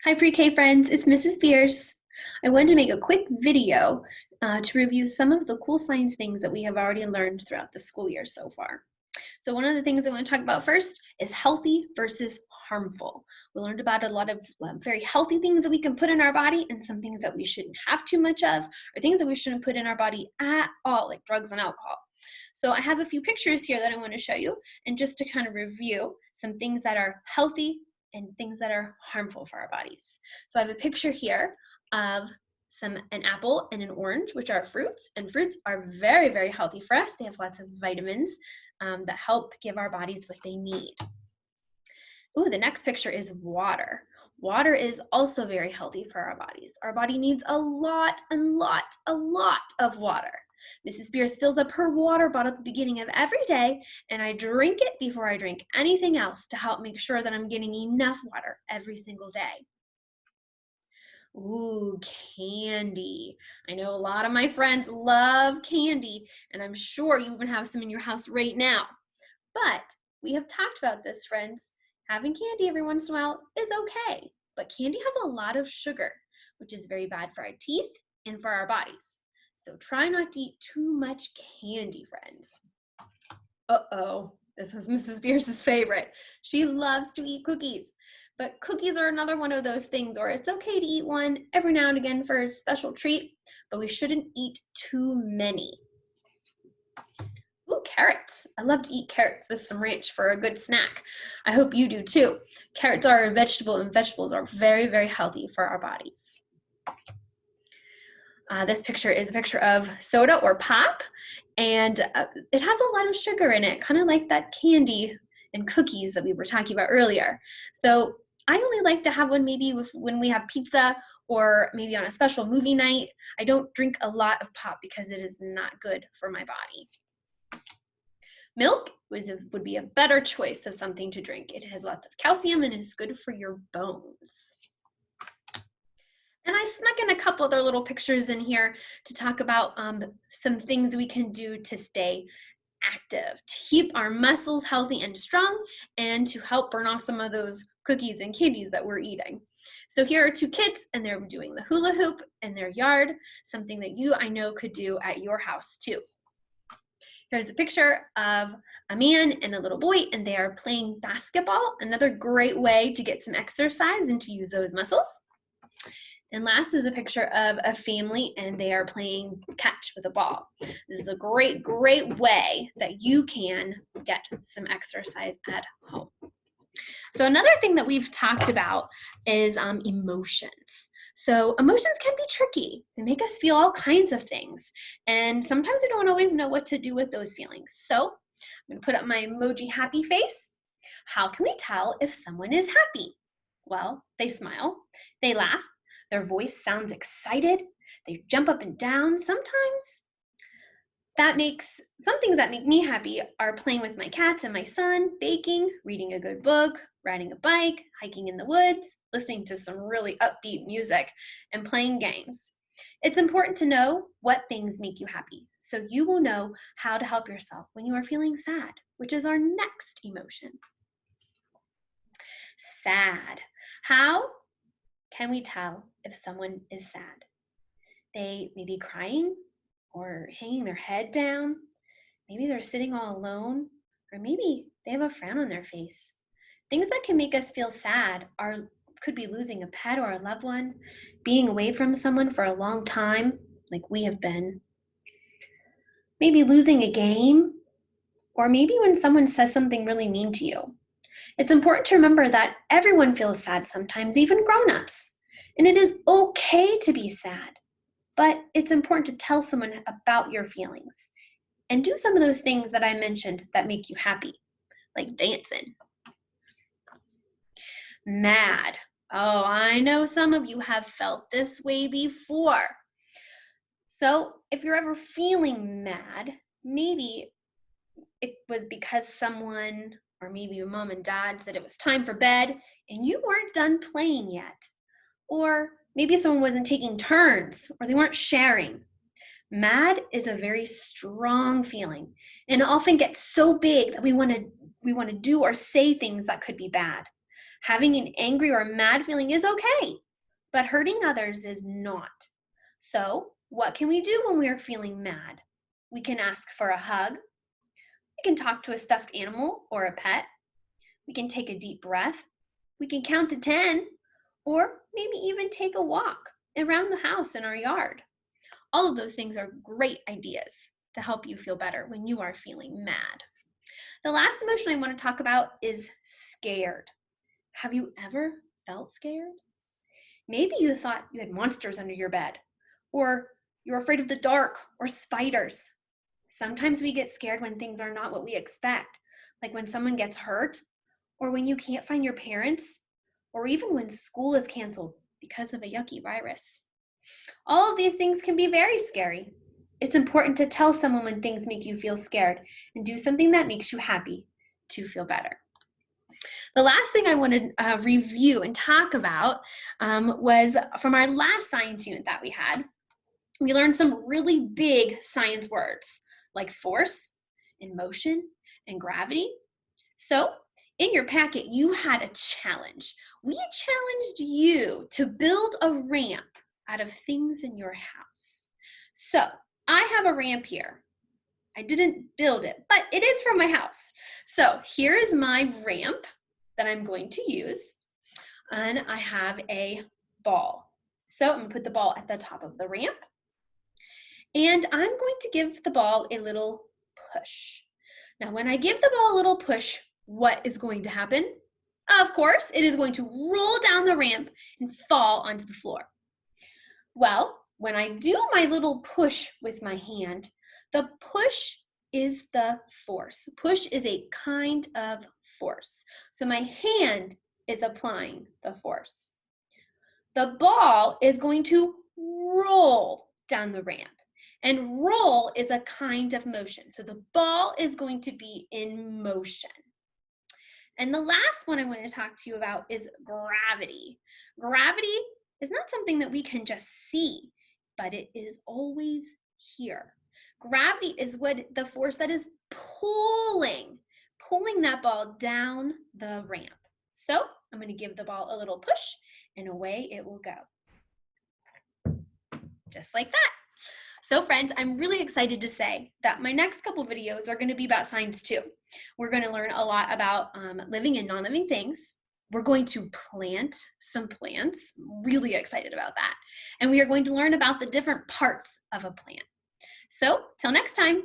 Hi pre-K friends, it's Mrs. Beers. I wanted to make a quick video to review some of the cool science things that we have already learned throughout the school year so far. So one of the things I want to talk about first is healthy versus harmful. We learned about a lot of very healthy things that we can put in our body and some things that we shouldn't have too much of, or things that we shouldn't put in our body at all, like drugs and alcohol. So I have a few pictures here that I want to show you, and just to kind of review some things that are healthy and things that are harmful for our bodies. So I have a picture here of an apple and an orange, which are fruits, and fruits are very, very healthy for us. They have lots of vitamins that help give our bodies what they need. Ooh, the next picture is water. Water is also very healthy for our bodies. Our body needs a lot of water. Mrs. Spears fills up her water bottle at the beginning of every day, and I drink it before I drink anything else to help make sure that I'm getting enough water every single day. Ooh, candy. I know a lot of my friends love candy, and I'm sure you even have some in your house right now. But we have talked about this, friends. Having candy every once in a while is okay, but candy has a lot of sugar, which is very bad for our teeth and for our bodies. So try not to eat too much candy, friends. Uh-oh, this was Mrs. Beers' favorite. She loves to eat cookies, but cookies are another one of those things where it's okay to eat one every now and again for a special treat, but we shouldn't eat too many. Ooh, carrots. I love to eat carrots with some ranch for a good snack. I hope you do too. Carrots are a vegetable, and vegetables are very, very healthy for our bodies. This picture is a picture of soda or pop, and it has a lot of sugar in it, kind of like that candy and cookies that we were talking about earlier. So I only like to have one maybe when we have pizza or maybe on a special movie night. I don't drink a lot of pop because it is not good for my body. Milk would be a better choice of something to drink. It has lots of calcium and is good for your bones. And I snuck in a couple other little pictures in here to talk about some things we can do to stay active, to keep our muscles healthy and strong, and to help burn off some of those cookies and candies that we're eating. So here are two kids, and they're doing the hula hoop in their yard, something that you, I know, could do at your house too. Here's a picture of a man and a little boy, and they are playing basketball, another great way to get some exercise and to use those muscles. And last is a picture of a family, and they are playing catch with a ball. This is a great, great way that you can get some exercise at home. So another thing that we've talked about is emotions. So emotions can be tricky. They make us feel all kinds of things. And sometimes we don't always know what to do with those feelings. So I'm going to put up my emoji happy face. How can we tell if someone is happy? Well, they smile, they laugh, their voice sounds excited, they jump up and down. Sometimes some things that make me happy are playing with my cats and my son, baking, reading a good book, riding a bike, hiking in the woods, listening to some really upbeat music, and playing games. It's important to know what things make you happy, so you will know how to help yourself when you are feeling sad, which is our next emotion. Sad. How can we tell if someone is sad? They may be crying or hanging their head down. Maybe they're sitting all alone, or maybe they have a frown on their face. Things that can make us feel sad could be losing a pet or a loved one, being away from someone for a long time, like we have been, maybe losing a game, or maybe when someone says something really mean to you. It's important to remember that everyone feels sad sometimes, even grown-ups, and it is okay to be sad, but it's important to tell someone about your feelings and do some of those things that I mentioned that make you happy, like dancing. Mad. Oh, I know some of you have felt this way before. So if you're ever feeling mad, maybe it was because someone, or maybe your mom and dad, said it was time for bed and you weren't done playing yet. Or maybe someone wasn't taking turns, or they weren't sharing. Mad is a very strong feeling, and it often gets so big that we want to do or say things that could be bad. Having an angry or mad feeling is okay, but hurting others is not. So, what can we do when we are feeling mad? We can ask for a hug. We can talk to a stuffed animal or a pet. We can take a deep breath. We can count to 10, or maybe even take a walk around the house in our yard. All of those things are great ideas to help you feel better when you are feeling mad. The last emotion I want to talk about is scared. Have you ever felt scared? Maybe you thought you had monsters under your bed, or you're afraid of the dark or spiders. Sometimes we get scared when things are not what we expect, like when someone gets hurt, or when you can't find your parents, or even when school is canceled because of a yucky virus. All of these things can be very scary. It's important to tell someone when things make you feel scared and do something that makes you happy to feel better. The last thing I want to review and talk about was from our last science unit that we had. We learned some really big science words like force and motion and gravity. So in your packet, you had a challenge. We challenged you to build a ramp out of things in your house. So I have a ramp here. I didn't build it, but it is from my house. So here is my ramp that I'm going to use. And I have a ball. So I'm gonna put the ball at the top of the ramp. And I'm going to give the ball a little push. Now, when I give the ball a little push, what is going to happen? Of course, it is going to roll down the ramp and fall onto the floor. Well, when I do my little push with my hand, the push is the force. Push is a kind of force. So my hand is applying the force. The ball is going to roll down the ramp. And roll is a kind of motion. So the ball is going to be in motion. And the last one I want to talk to you about is gravity. Gravity is not something that we can just see, but it is always here. Gravity is the force that is pulling that ball down the ramp. So I'm going to give the ball a little push and away it will go. Just like that. So friends, I'm really excited to say that my next couple videos are going to be about science too. We're going to learn a lot about living and non-living things. We're going to plant some plants. Really excited about that. And we are going to learn about the different parts of a plant. So till next time.